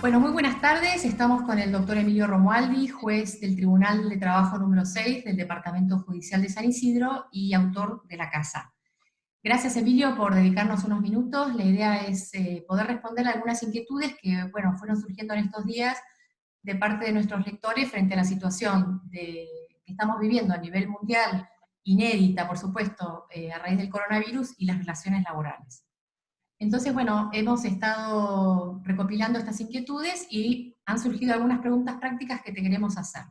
Bueno, muy buenas tardes. Estamos con el doctor Emilio Romualdi, juez del Tribunal de Trabajo número 6 del Departamento Judicial de San Isidro y autor de la casa. Gracias, Emilio, por dedicarnos unos minutos. La idea es poder responder algunas inquietudes que, bueno, fueron surgiendo en estos días de parte de nuestros lectores frente a la situación que estamos viviendo a nivel mundial, inédita, por supuesto, a raíz del coronavirus y las relaciones laborales. Entonces, bueno, hemos estado recopilando estas inquietudes y han surgido algunas preguntas prácticas que te queremos hacer.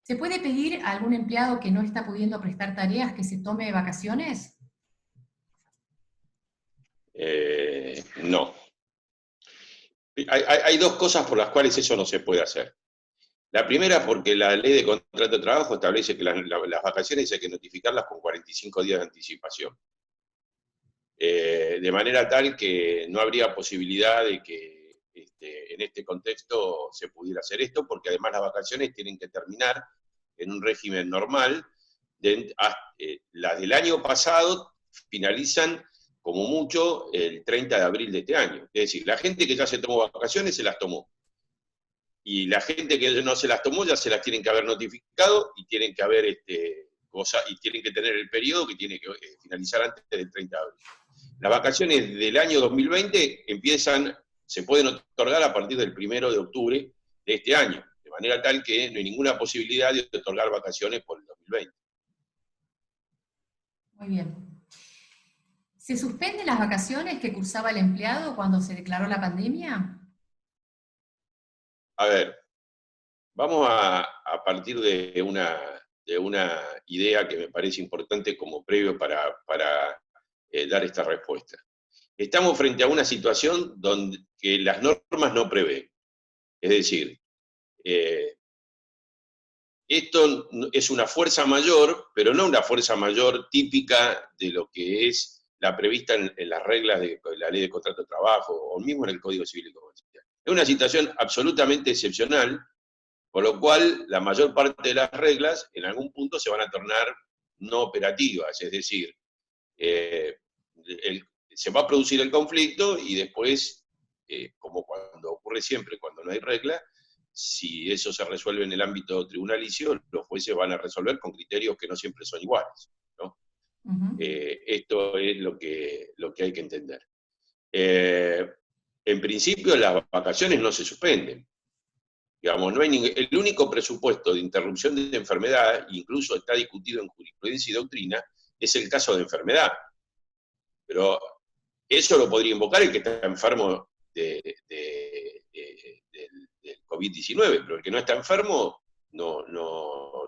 ¿Se puede pedir a algún empleado que no está pudiendo prestar tareas que se tome vacaciones? No. Hay dos cosas por las cuales eso no se puede hacer. La primera, porque la ley de contrato de trabajo establece que las vacaciones hay que notificarlas con 45 días de anticipación. De manera tal que no habría posibilidad de que en este contexto se pudiera hacer esto, porque además las vacaciones tienen que terminar en un régimen normal. Las del año pasado finalizan como mucho el 30 de abril de este año. Es decir, la gente que ya se tomó vacaciones se las tomó. Y la gente que no se las tomó ya se las tienen que haber notificado y tienen que haber y tienen que tener el periodo que tiene que finalizar antes del 30 de abril. Las vacaciones del año 2020 se pueden otorgar a partir del 1 de octubre de este año, de manera tal que no hay ninguna posibilidad de otorgar vacaciones por el 2020. Muy bien. ¿Se suspenden las vacaciones que cursaba el empleado cuando se declaró la pandemia? A ver, vamos a partir de una idea que me parece importante como previo para dar esta respuesta. Estamos frente a una situación donde que las normas no prevén. Es decir, esto es una fuerza mayor, pero no una fuerza mayor típica de lo que es la prevista en las reglas de la ley de contrato de trabajo o mismo en el Código Civil y Comercial. Es una situación absolutamente excepcional, por lo cual la mayor parte de las reglas en algún punto se van a tornar no operativas, es decir, se va a producir el conflicto y después, como cuando ocurre siempre, cuando no hay regla, si eso se resuelve en el ámbito tribunalicio, los jueces van a resolver con criterios que no siempre son iguales, ¿no? Esto es lo que hay que entender. En principio, las vacaciones no se suspenden. Digamos, no hay el único presupuesto de interrupción de enfermedad, incluso está discutido en jurisprudencia y doctrina, es el caso de enfermedad. Pero eso lo podría invocar el que está enfermo del COVID-19, pero el que no está enfermo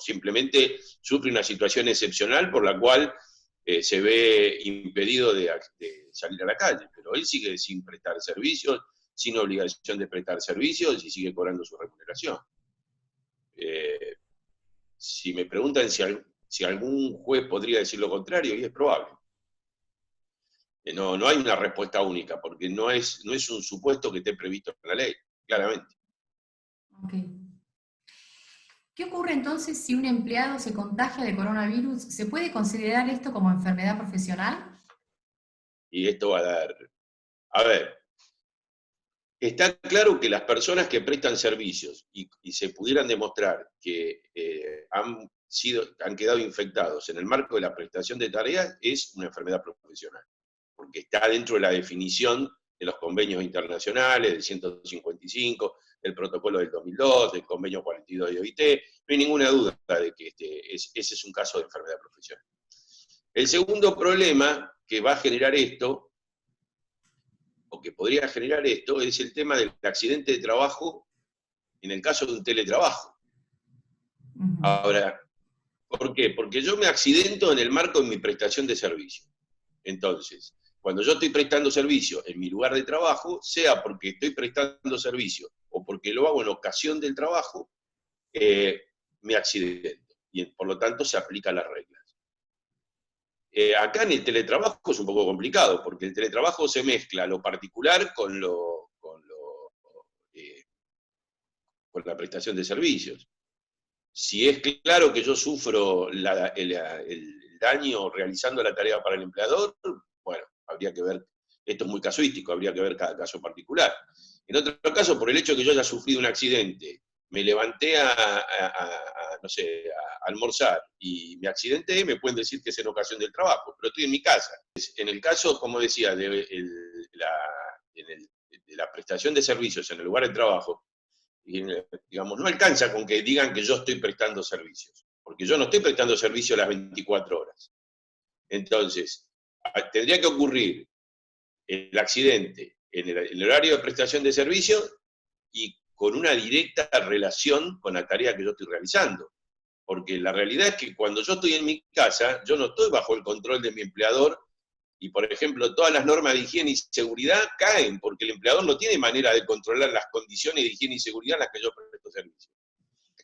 simplemente sufre una situación excepcional por la cual se ve impedido de salir a la calle, pero él sigue sin prestar servicios, sin obligación de prestar servicios y sigue cobrando su remuneración. Si me preguntan si algún juez podría decir lo contrario, y es probable. No hay una respuesta única, porque no es un supuesto que esté previsto en la ley, claramente. Okay. ¿Qué ocurre entonces si un empleado se contagia de coronavirus? ¿Se puede considerar esto como enfermedad profesional? Y esto va a dar... A ver, está claro que las personas que prestan servicios y se pudieran demostrar que han quedado infectados en el marco de la prestación de tareas, es una enfermedad profesional, porque está dentro de la definición de los convenios internacionales, del 155, del protocolo del 2002, del convenio 42 de OIT, no hay ninguna duda de que ese es un caso de enfermedad profesional. El segundo problema que va a generar esto, o que podría generar esto, es el tema del accidente de trabajo en el caso de un teletrabajo. Ahora, ¿por qué? Porque yo me accidento en el marco de mi prestación de servicio. Entonces, cuando yo estoy prestando servicio en mi lugar de trabajo, sea porque estoy prestando servicio o porque lo hago en ocasión del trabajo, me accidento. Y por lo tanto se aplican las reglas. Acá en el teletrabajo es un poco complicado, porque el teletrabajo se mezcla lo particular con lo con la prestación de servicios. Si es claro que yo sufro el daño realizando la tarea para el empleador, bueno, habría que ver, esto es muy casuístico, habría que ver cada caso particular. En otro caso, por el hecho de que yo haya sufrido un accidente, me levanté no sé, a almorzar y me accidenté, me pueden decir que es en ocasión del trabajo, pero estoy en mi casa. En el caso, como decía, de la prestación de servicios en el lugar de trabajo, digamos, no alcanza con que digan que yo estoy prestando servicios, porque yo no estoy prestando servicio a las 24 horas. Entonces, tendría que ocurrir el accidente en el horario de prestación de servicios y con una directa relación con la tarea que yo estoy realizando. Porque la realidad es que cuando yo estoy en mi casa, yo no estoy bajo el control de mi empleador y, por ejemplo, todas las normas de higiene y seguridad caen, porque el empleador no tiene manera de controlar las condiciones de higiene y seguridad en las que yo presto servicio.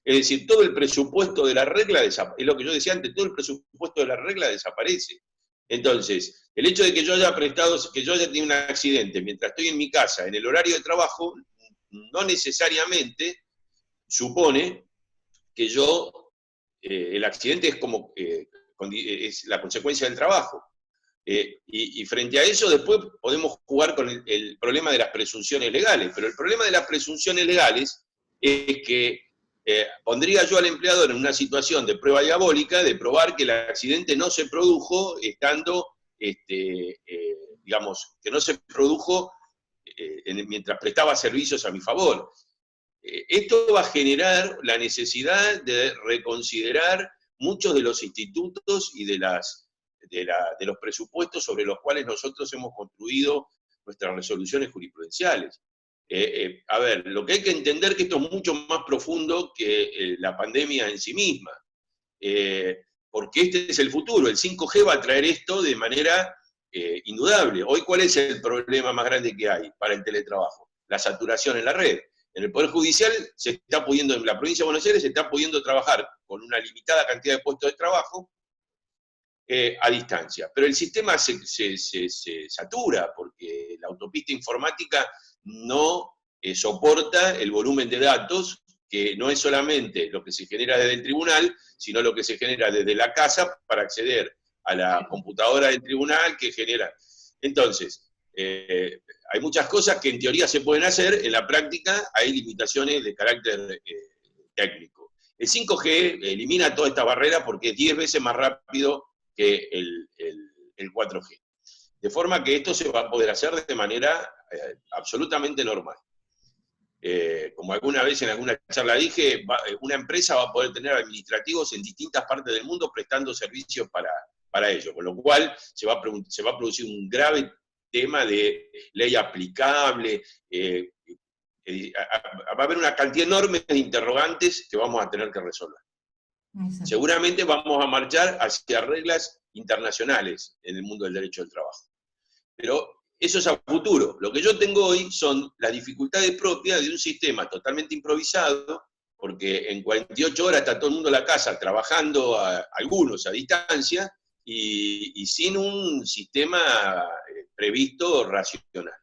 Es decir, todo el presupuesto de la regla desaparece. Es lo que yo decía antes, todo el presupuesto de la regla desaparece. Entonces, el hecho de que yo haya tenido un accidente mientras estoy en mi casa, en el horario de trabajo, no necesariamente supone que el accidente es la consecuencia del trabajo. Y frente a eso después podemos jugar con el problema de las presunciones legales, pero el problema de las presunciones legales es que pondría yo al empleador en una situación de prueba diabólica de probar que el accidente no se produjo digamos, que no se produjo mientras prestaba servicios a mi favor. Esto va a generar la necesidad de reconsiderar muchos de los institutos y de los presupuestos sobre los cuales nosotros hemos construido nuestras resoluciones jurisprudenciales. A ver, lo que hay que entender es que esto es mucho más profundo que la pandemia en sí misma, porque este es el futuro, el 5G va a traer esto de manera indudable. Hoy, ¿cuál es el problema más grande que hay para el teletrabajo? La saturación en la red. En el Poder Judicial en la provincia de Buenos Aires se está pudiendo trabajar con una limitada cantidad de puestos de trabajo a distancia. Pero el sistema se satura porque la autopista informática no soporta el volumen de datos, que no es solamente lo que se genera desde el tribunal, sino lo que se genera desde la casa para acceder a la computadora del tribunal que genera. Entonces, hay muchas cosas que en teoría se pueden hacer, en la práctica hay limitaciones de carácter técnico. El 5G elimina toda esta barrera porque es 10 veces más rápido que el 4G. De forma que esto se va a poder hacer de manera absolutamente normal. Como alguna vez en alguna charla dije, una empresa va a poder tener administrativos en distintas partes del mundo prestando servicios para ello, con lo cual se va a producir un grave tema de ley aplicable, va a haber una cantidad enorme de interrogantes que vamos a tener que resolver. Exacto. Seguramente vamos a marchar hacia reglas internacionales en el mundo del derecho del trabajo. Pero eso es a futuro. Lo que yo tengo hoy son las dificultades propias de un sistema totalmente improvisado, porque en 48 horas está todo el mundo en la casa trabajando, algunos a distancia, y sin un sistema previsto racional.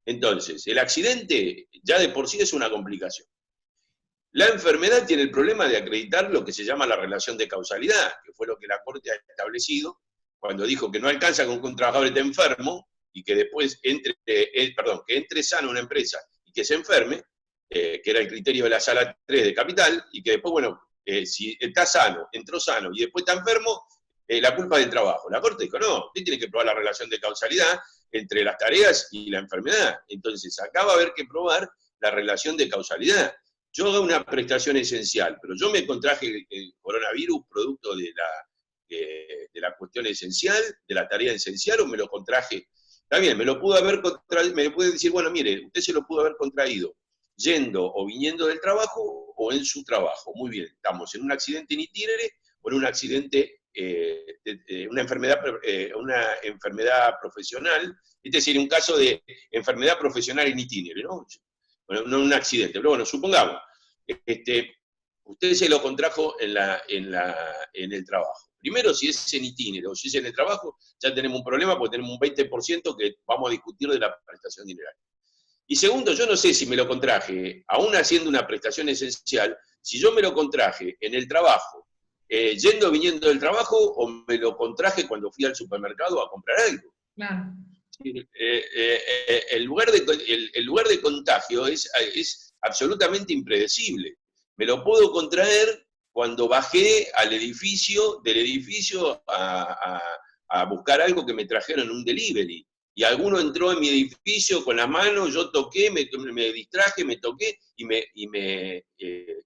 Entonces, el accidente ya de por sí es una complicación. La enfermedad tiene el problema de acreditar lo que se llama la relación de causalidad, que fue lo que la Corte ha establecido cuando dijo que no alcanza con que un trabajador esté enfermo y que después que entre sano a una empresa y que se enferme, que era el criterio de la Sala 3 de Capital, y que después, si está sano, entró sano y después está enfermo, la culpa es del trabajo. La Corte dijo, no, usted tiene que probar la relación de causalidad entre las tareas y la enfermedad. Entonces, acá va a haber que probar la relación de causalidad. Yo hago una prestación esencial, pero yo me contraje el coronavirus producto de la cuestión esencial, de la tarea esencial, o me lo contraje. Está bien, me puede decir, bueno, mire, usted se lo pudo haber contraído yendo o viniendo del trabajo o en su trabajo. Muy bien, estamos en un accidente in itinere o en un accidente, una enfermedad profesional, este sería un caso de enfermedad profesional in itinere, ¿no? Bueno, no un accidente, pero bueno, supongamos, usted se lo contrajo en el trabajo. Primero, si es en itinere o si es en el trabajo, ya tenemos un problema porque tenemos un 20% que vamos a discutir de la prestación dineraria. Y segundo, yo no sé si me lo contraje, aún haciendo una prestación esencial, si yo me lo contraje en el trabajo, yendo o viniendo del trabajo, o me lo contraje cuando fui al supermercado a comprar algo. Claro. El lugar de contagio es absolutamente impredecible. Me lo puedo contraer cuando bajé del edificio a buscar algo que me trajeron en un delivery. Y alguno entró en mi edificio con la mano, yo toqué, me distraje, me toqué y me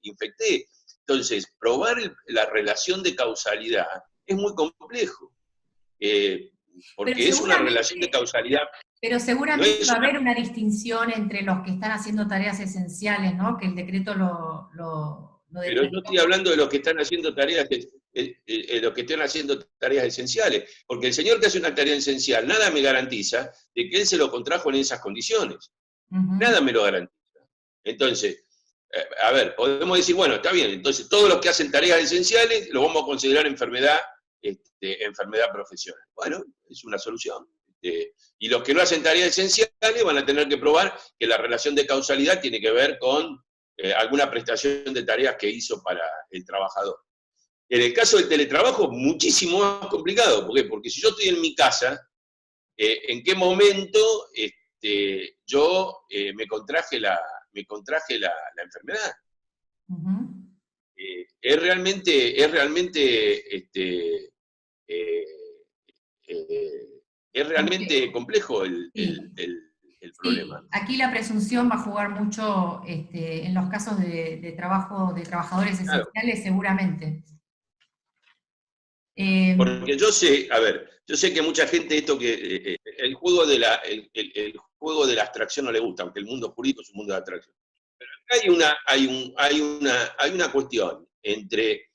infecté. Entonces, probar la relación de causalidad es muy complejo, Pero porque es una relación de seguramente, causalidad, pero no seguramente es va a una. haber una distinción entre los que están haciendo tareas esenciales, ¿no? Que el decreto lo Pero yo determinó. estoy hablando de los que están haciendo los que están haciendo tareas esenciales, porque el señor que hace una tarea esencial, nada me garantiza de que él se lo contrajo en esas condiciones. Ujú. Nada me lo garantiza. Entonces, a ver, podemos decir, bueno, está bien, entonces todos los que hacen tareas esenciales lo vamos a considerar enfermedad profesional. Bueno, es una solución. Y los que no hacen tareas esenciales van a tener que probar que la relación de causalidad tiene que ver con alguna prestación de tareas que hizo para el trabajador. En el caso del teletrabajo, muchísimo más complicado. ¿Por qué? Porque si yo estoy en mi casa, ¿en qué momento yo me contraje la enfermedad? Ujú. Eh, eh, es realmente Complejo. complejo Sí, el problema. sí. Aquí la presunción va a jugar mucho en los casos de trabajo de trabajadores Claro, esenciales, seguramente. Eh, porque yo sé, a ver, yo sé que mucha gente el juego el juego de la abstracción no le gusta, aunque el mundo jurídico es un mundo de abstracción. Hay una cuestión entre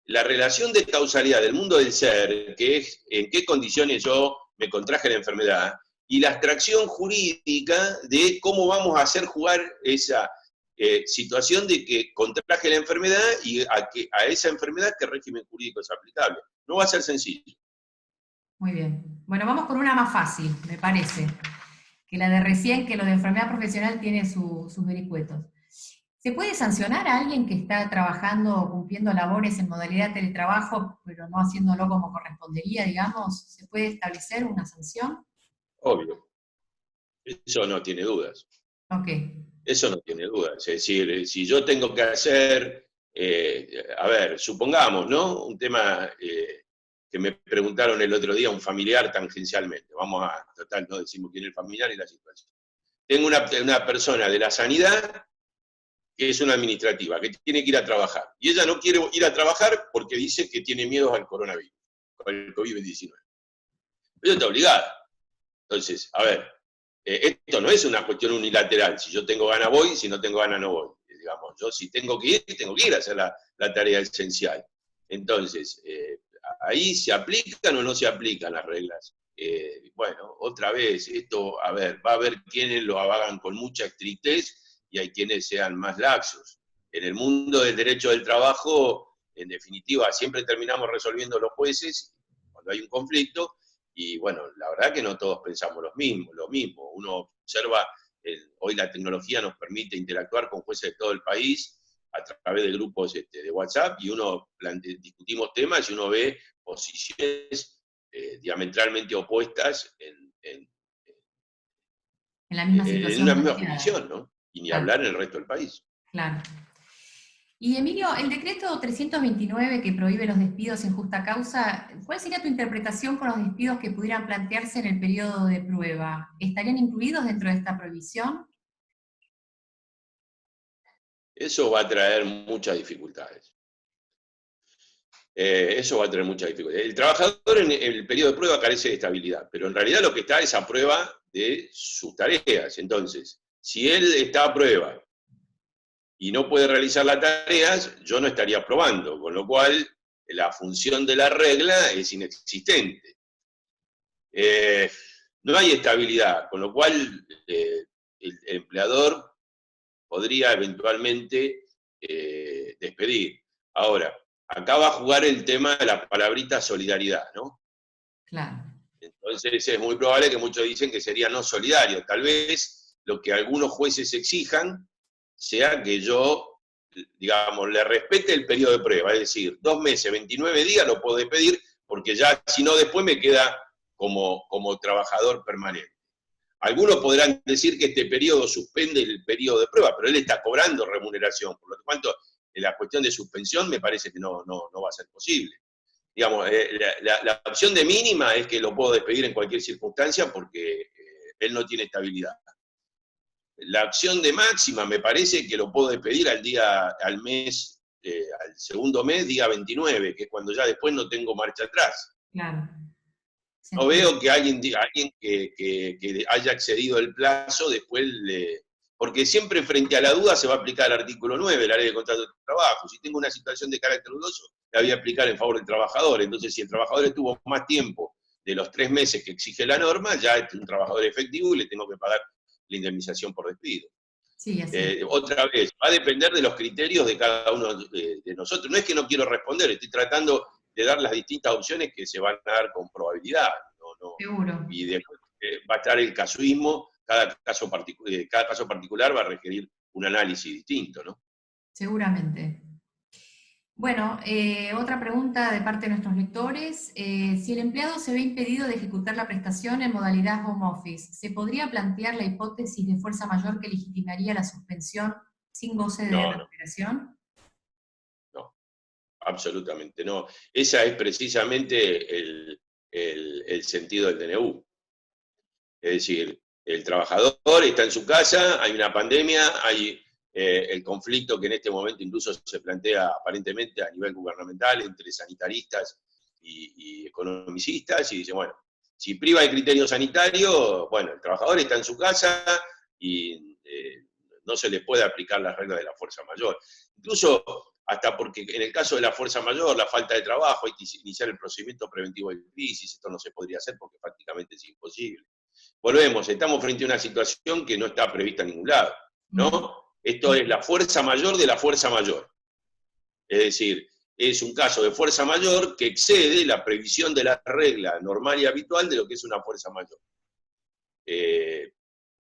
la relación de causalidad del mundo del ser, que es en qué condiciones yo me contraje la enfermedad, y la abstracción jurídica de cómo vamos a hacer jugar esa situación de que contraje la enfermedad y a esa enfermedad qué régimen jurídico es aplicable. No va a ser sencillo. Muy bien. Bueno, vamos con una más fácil, me parece, que la de recién, que lo de enfermedad profesional tiene sus vericuetos. ¿Se puede sancionar a alguien que está trabajando o cumpliendo labores en modalidad de teletrabajo, pero no haciéndolo como correspondería, digamos? ¿Se puede establecer una sanción? Obvio, eso no tiene dudas. Ok. Eso no tiene dudas. Es decir, si yo tengo que hacer, a ver, supongamos, ¿no? Un tema que me preguntaron el otro día, un familiar tangencialmente. Vamos a, total, no decimos quién es el familiar y la situación. Tengo una persona de la sanidad que es una administrativa, que tiene que ir a trabajar. Y ella no quiere ir a trabajar porque dice que tiene miedo al coronavirus, con el COVID-19. Pero está obligada. Entonces, a ver, esto no es una cuestión unilateral. Si yo tengo ganas voy, si no tengo ganas no voy. Digamos, yo si tengo que ir a hacer la tarea esencial. Entonces, ahí se aplican o no se aplican las reglas. Bueno, otra vez, esto, a ver, va a haber quienes lo hagan con mucha estrictez y hay quienes sean más laxos. En el mundo del derecho del trabajo, en definitiva, siempre terminamos resolviendo los jueces cuando hay un conflicto, y bueno, la verdad que no todos pensamos lo mismo. Uno observa, hoy la tecnología nos permite interactuar con jueces de todo el país a través de grupos de WhatsApp, y discutimos temas y uno ve posiciones diametralmente opuestas En la misma en situación una misma planteada. jurisdicción, ¿no? Y ni Claro, hablar en el resto del país. claro. Y Emilio, el decreto 329 que prohíbe los despidos sin justa causa, ¿cuál sería tu interpretación con los despidos que pudieran plantearse en el periodo de prueba? ¿Estarían incluidos dentro de esta prohibición? Eso va a traer muchas dificultades. Eso va a tener mucha dificultad. El trabajador en el periodo de prueba carece de estabilidad, pero en realidad lo que está es a prueba de sus tareas. Entonces, si él está a prueba y no puede realizar las tareas, yo no estaría probando, con lo cual la función de la regla es inexistente. Eh, no hay estabilidad, con lo cual el empleador podría eventualmente despedir. Ahora, acá va a jugar el tema de la palabrita solidaridad, ¿no? Claro. Entonces es muy probable que muchos dicen que sería no solidario. Tal vez lo que algunos jueces exijan sea que yo, digamos, le respete el periodo de prueba, es decir, 2 meses, 29 días lo puedo despedir, porque ya, si no, después me queda como trabajador permanente. Algunos podrán decir que este periodo suspende el periodo de prueba, pero él está cobrando remuneración, por lo tanto, en la cuestión de suspensión me parece que no va a ser posible. Digamos, la opción de mínima es que lo puedo despedir en cualquier circunstancia porque él no tiene estabilidad. La opción de máxima me parece que lo puedo despedir al mes, al segundo mes, día 29, que es cuando ya después no tengo marcha atrás. Claro. No veo que alguien que haya excedido el plazo después porque siempre frente a la duda se va a aplicar el artículo 9 de la ley de contrato de trabajo. Si tengo una situación de carácter dudoso, la voy a aplicar en favor del trabajador. Entonces, si el trabajador estuvo más tiempo de los 3 meses que exige la norma, ya es un trabajador efectivo y le tengo que pagar la indemnización por despido. Sí, así. Otra vez, va a depender de los criterios de cada uno de nosotros. No es que no quiero responder, estoy tratando de dar las distintas opciones que se van a dar con probabilidad. Seguro. Y después va a estar el casuismo, cada caso particular va a requerir un análisis distinto, ¿no? Seguramente. Bueno, otra pregunta de parte de nuestros lectores. Si el empleado se ve impedido de ejecutar la prestación en modalidad home office, ¿se podría plantear la hipótesis de fuerza mayor que legitimaría la suspensión sin goce de recuperación? No, absolutamente no. Esa es precisamente el sentido del DNU. Es decir, el trabajador está en su casa, hay una pandemia, hay el conflicto que en este momento incluso se plantea aparentemente a nivel gubernamental entre sanitaristas y economicistas, y dice, bueno, si priva el criterio sanitario, bueno, el trabajador está en su casa y no se le puede aplicar las reglas de la fuerza mayor. Incluso hasta porque en el caso de la fuerza mayor, la falta de trabajo, hay que iniciar el procedimiento preventivo de crisis, esto no se podría hacer porque prácticamente es imposible. Volvemos, estamos frente a una situación que no está prevista en ningún lado, ¿no? Esto es la fuerza mayor de la fuerza mayor. Es decir, es un caso de fuerza mayor que excede la previsión de la regla normal y habitual de lo que es una fuerza mayor.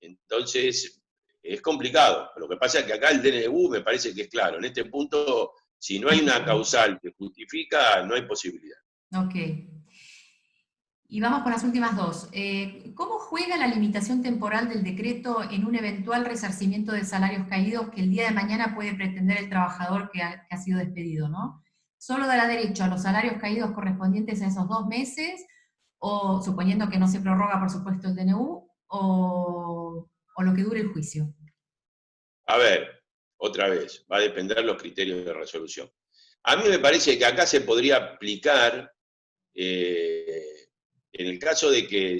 Entonces, es complicado. Lo que pasa es que acá el DNU me parece que es claro. En este punto, si no hay una causal que justifica, no hay posibilidad. Ok. Y vamos con las últimas dos. ¿Cómo juega la limitación temporal del decreto en un eventual resarcimiento de salarios caídos que el día de mañana puede pretender el trabajador que ha sido despedido, ¿no? ¿Solo dará derecho a los salarios caídos correspondientes a esos 2 meses, o suponiendo que no se prorroga, por supuesto, el DNU, o lo que dure el juicio? A ver, otra vez, va a depender los criterios de resolución. A mí me parece que acá se podría aplicar en el caso de que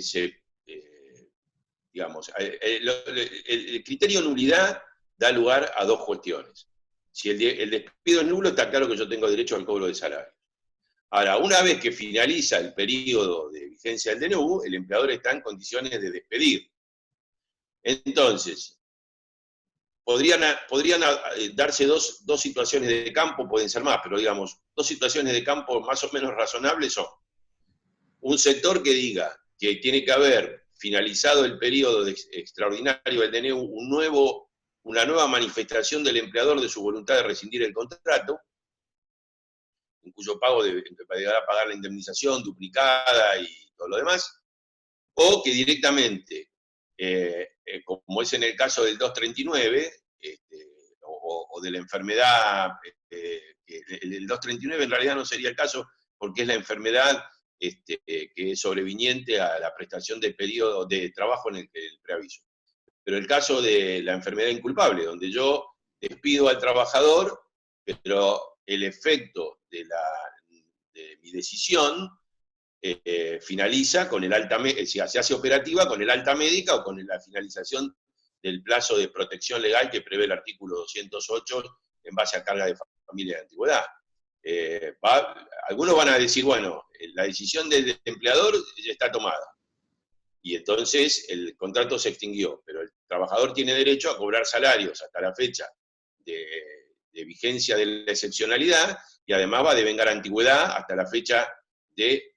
digamos, el criterio de nulidad da lugar a dos cuestiones. Si el despido es nulo, está claro que yo tengo derecho al cobro de salario. Ahora, una vez que finaliza el periodo de vigencia del DNU, el empleador está en condiciones de despedir. Entonces, podrían darse dos situaciones de campo, pueden ser más, pero digamos, 2 situaciones de campo más o menos razonables son un sector que diga que tiene que haber finalizado el periodo extraordinario del DNU, una nueva manifestación del empleador de su voluntad de rescindir el contrato, en cuyo pago deberá pagar la indemnización duplicada y todo lo demás, o que directamente, como es en el caso del 239, o de la enfermedad, el 239 en realidad no sería el caso, porque es la enfermedad que es sobreviniente a la prestación del periodo de trabajo en el preaviso. Pero el caso de la enfermedad inculpable, donde yo despido al trabajador, pero el efecto de mi decisión finaliza con el alta, se hace operativa con el alta médica o con la finalización del plazo de protección legal que prevé el artículo 208 en base a carga de familia de antigüedad. Algunos van a decir, bueno, la decisión del empleador ya está tomada, y entonces el contrato se extinguió, pero el trabajador tiene derecho a cobrar salarios hasta la fecha de vigencia de la excepcionalidad, y además va a devengar antigüedad hasta la fecha de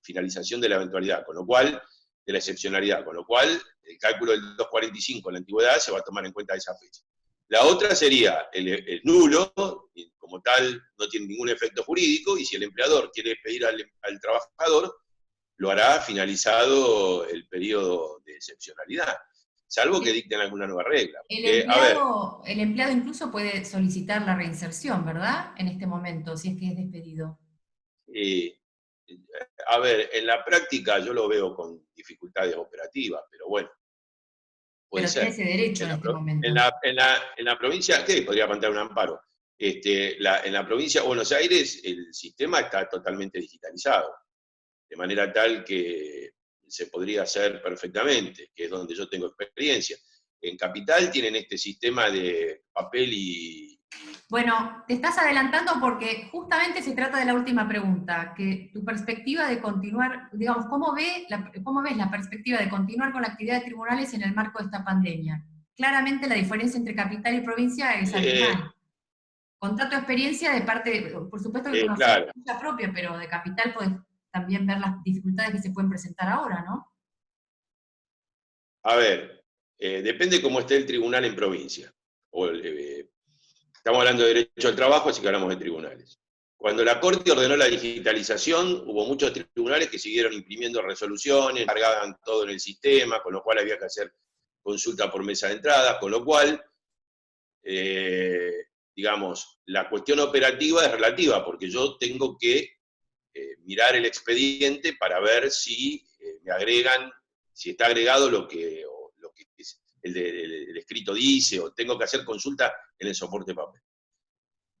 finalización de la eventualidad, con lo cual de la excepcionalidad, con lo cual el cálculo del 245 en la antigüedad se va a tomar en cuenta esa fecha. La otra sería el nulo, y como tal no tiene ningún efecto jurídico, y si el empleador quiere pedir al trabajador, lo hará finalizado el periodo de excepcionalidad, salvo que dicten alguna nueva regla. Porque, El empleado incluso puede solicitar la reinserción, ¿verdad? En este momento, si es que es despedido. a ver, en la práctica yo lo veo con dificultades operativas, pero bueno, puede Pero tiene ser. ese derecho en este momento. En la provincia, ¿qué? Podría plantear un amparo. En la provincia de Buenos Aires el sistema está totalmente digitalizado, de manera tal que se podría hacer perfectamente, que es donde yo tengo experiencia. En Capital tienen este sistema de papel y... Bueno, te estás adelantando porque justamente se trata de la última pregunta, que tu perspectiva de continuar, digamos, ¿cómo ves la perspectiva de continuar con la actividad de tribunales en el marco de esta pandemia? Claramente la diferencia entre capital y provincia es abismal. Con tu experiencia de parte, por supuesto que conocés claro. la propia, pero de capital podés también ver las dificultades que se pueden presentar ahora, ¿no? A ver, depende cómo esté el tribunal en provincia. Estamos hablando de derecho al trabajo, así que hablamos de tribunales. Cuando la Corte ordenó la digitalización, hubo muchos tribunales que siguieron imprimiendo resoluciones, cargaban todo en el sistema, con lo cual había que hacer consulta por mesa de entrada, con lo cual, digamos, la cuestión operativa es relativa, porque yo tengo que mirar el expediente para ver si me agregan, si está agregado lo que el escrito dice, o tengo que hacer consulta en el soporte papel.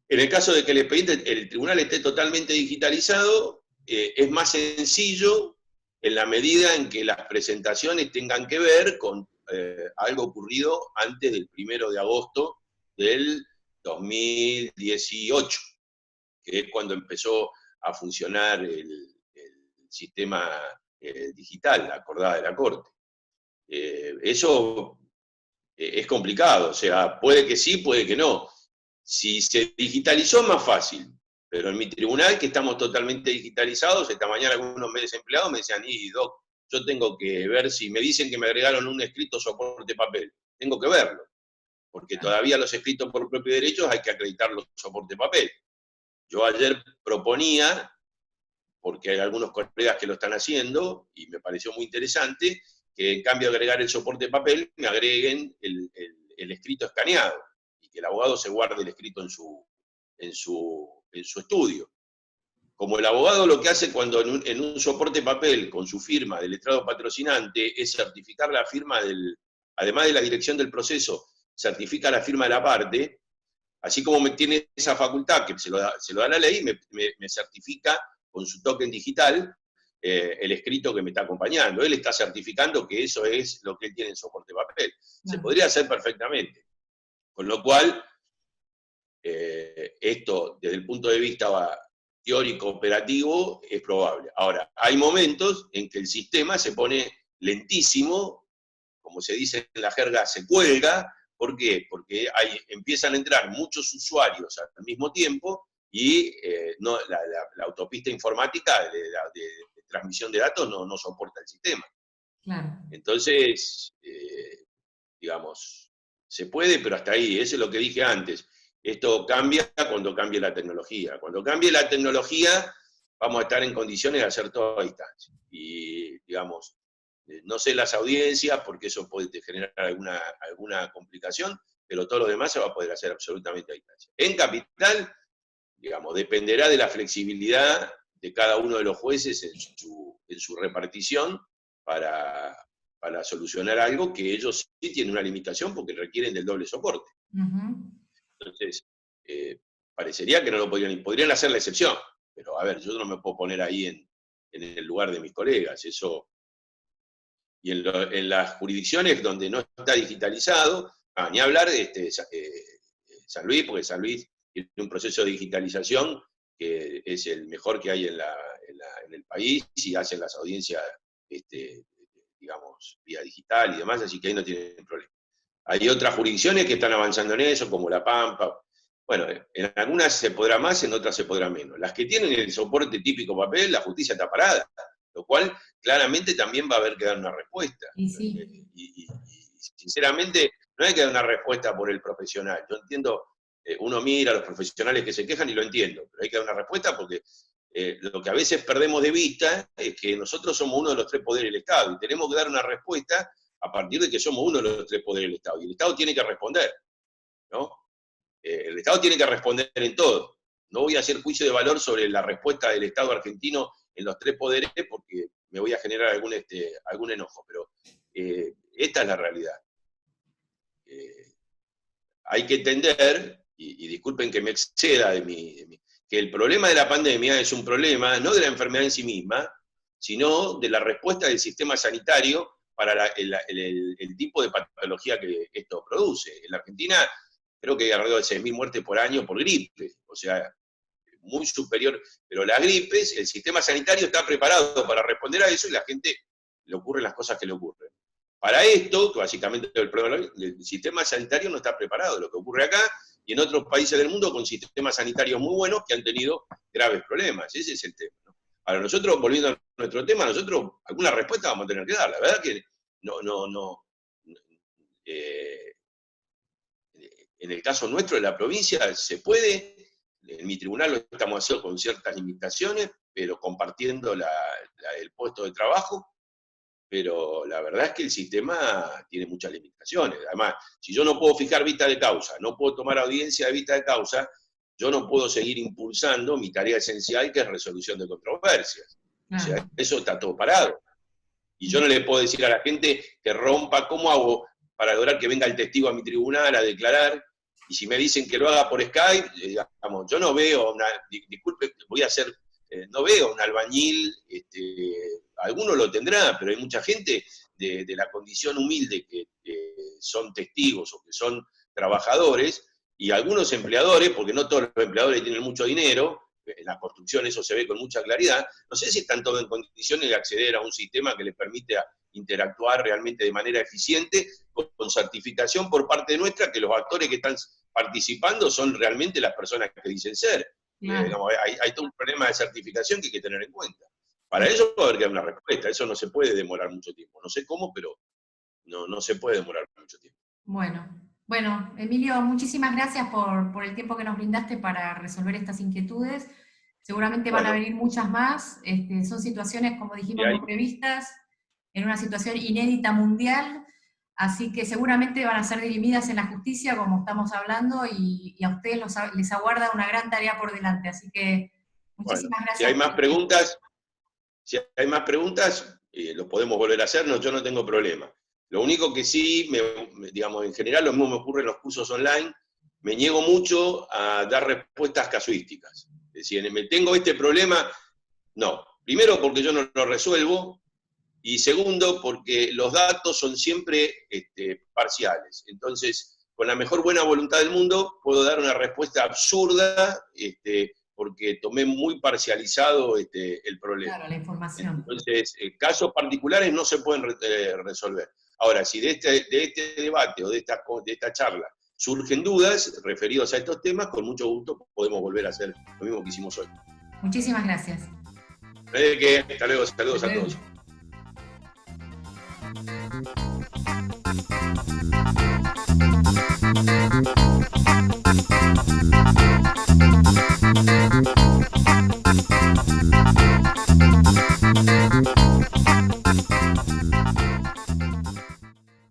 En el caso de que el tribunal esté totalmente digitalizado, es más sencillo en la medida en que las presentaciones tengan que ver con algo ocurrido antes del 1 de agosto del 2018, que es cuando empezó a funcionar el sistema digital, la acordada de la Corte. Eso es complicado, o sea, puede que sí, puede que no. Si se digitalizó, más fácil, pero en mi tribunal, que estamos totalmente digitalizados, esta mañana algunos desempleados me decían, Doc, yo tengo que ver si me dicen que me agregaron un escrito soporte papel, tengo que verlo, porque todavía los escritos por propio derecho hay que acreditar los soporte papel. Yo ayer proponía, porque hay algunos colegas que lo están haciendo, y me pareció muy interesante, que en cambio de agregar el soporte papel, me agreguen el escrito escaneado, y que el abogado se guarde el escrito en su estudio. Como el abogado lo que hace cuando en un soporte papel, con su firma del letrado patrocinante, es certificar la firma además de la dirección del proceso, certifica la firma de la parte, así como me tiene esa facultad, que se lo da la ley, me certifica con su token digital el escrito que me está acompañando. Él está certificando que eso es lo que él tiene en soporte papel. Se podría hacer perfectamente. Con lo cual, esto, desde el punto de vista teórico operativo, es probable. Ahora, hay momentos en que el sistema se pone lentísimo, como se dice en la jerga, se cuelga. ¿Por qué? Porque empiezan a entrar muchos usuarios al mismo tiempo y la autopista informática de transmisión de datos no soporta el sistema. Claro. Entonces, digamos, se puede, pero hasta ahí. Eso es lo que dije antes. Esto cambia cuando cambie la tecnología. Cuando cambie la tecnología, vamos a estar en condiciones de hacer todo a distancia. Y, digamos, no sé las audiencias, porque eso puede generar alguna complicación, pero todo lo demás se va a poder hacer absolutamente a distancia. En Capital, digamos, dependerá de la flexibilidad de cada uno de los jueces en su repartición para solucionar algo que ellos sí tienen una limitación porque requieren del doble soporte. Entonces, parecería que no lo podrían hacer la excepción, pero a ver, yo no me puedo poner ahí en el lugar de mis colegas, eso. Y en las jurisdicciones donde no está digitalizado, ni hablar de San Luis, porque San Luis tiene un proceso de digitalización que es el mejor que hay en el país, y hacen las audiencias, digamos, vía digital y demás, así que ahí no tienen problema. Hay otras jurisdicciones que están avanzando en eso, como La Pampa. Bueno, en algunas se podrá más, en otras se podrá menos. Las que tienen el soporte típico papel, la justicia está parada. lo cual claramente también va a haber que dar una respuesta. Y sí. Y sinceramente, no hay que dar una respuesta por el profesional. Yo entiendo, uno mira a los profesionales que se quejan y lo entiendo, pero hay que dar una respuesta porque lo que a veces perdemos de vista es que nosotros somos uno de los tres poderes del Estado y tenemos que dar una respuesta a partir de que somos uno de los tres poderes del Estado. Y el Estado tiene que responder, ¿no? El Estado tiene que responder en todo. No voy a hacer juicio de valor sobre la respuesta del Estado argentino en los tres poderes porque me voy a generar algún enojo, pero esta es la realidad. Hay que entender, y disculpen que me exceda que el problema de la pandemia es un problema no de la enfermedad en sí misma, sino de la respuesta del sistema sanitario para el tipo de patología que esto produce. En la Argentina creo que hay alrededor de 6.000 muertes por año por gripe, o sea, muy superior, pero las gripes, el sistema sanitario está preparado para responder a eso y la gente le ocurren las cosas que le ocurren. Para esto, que básicamente el problema, el sistema sanitario no está preparado, lo que ocurre acá y en otros países del mundo con sistemas sanitarios muy buenos que han tenido graves problemas, ese es el tema, ¿no? Ahora nosotros, volviendo a nuestro tema, nosotros alguna respuesta vamos a tener que dar, la verdad que en el caso nuestro de la provincia se puede, en mi tribunal lo estamos haciendo con ciertas limitaciones, pero compartiendo el puesto de trabajo, pero la verdad es que el sistema tiene muchas limitaciones. Además, si yo no puedo fijar vista de causa, no puedo tomar audiencia de vista de causa, yo no puedo seguir impulsando mi tarea esencial, que es resolución de controversias. O sea, eso está todo parado. Y yo no le puedo decir a la gente que rompa, ¿cómo hago para lograr que venga el testigo a mi tribunal a declarar? Y si me dicen que lo haga por Skype, digamos, yo no veo, disculpe, voy a hacer, no veo un albañil, alguno lo tendrá, pero hay mucha gente de la condición humilde que son testigos o que son trabajadores, y algunos empleadores, porque no todos los empleadores tienen mucho dinero, en la construcción eso se ve con mucha claridad, no sé si están todos en condiciones de acceder a un sistema que les permita interactuar realmente de manera eficiente, con certificación por parte nuestra, que los actores que están participando son realmente las personas que dicen ser. Digamos, hay todo un problema de certificación que hay que tener en cuenta. Para eso va a haber que dar una respuesta, eso no se puede demorar mucho tiempo. No sé cómo, pero no se puede demorar mucho tiempo. Bueno, Emilio, muchísimas gracias por el tiempo que nos brindaste para resolver estas inquietudes. Seguramente van a venir muchas más. Son situaciones, como dijimos, no previstas, en una situación inédita mundial, así que seguramente van a ser dirimidas en la justicia, como estamos hablando, y a ustedes les aguarda una gran tarea por delante. Así que muchísimas gracias. Si hay más preguntas, lo podemos volver a hacer, yo no tengo problema. Lo único que sí, digamos, en general lo mismo me ocurre en los cursos online, me niego mucho a dar respuestas casuísticas. Es decir, tengo este problema, no. Primero porque yo no lo resuelvo, y segundo porque los datos son siempre parciales. Entonces, con la mejor buena voluntad del mundo, puedo dar una respuesta absurda, porque tomé muy parcializado el problema. Claro, la información. Entonces, casos particulares no se pueden resolver. Ahora, si de este debate o de esta charla surgen dudas referidos a estos temas, con mucho gusto podemos volver a hacer lo mismo que hicimos hoy. Muchísimas gracias. Hasta luego, saludos a todos.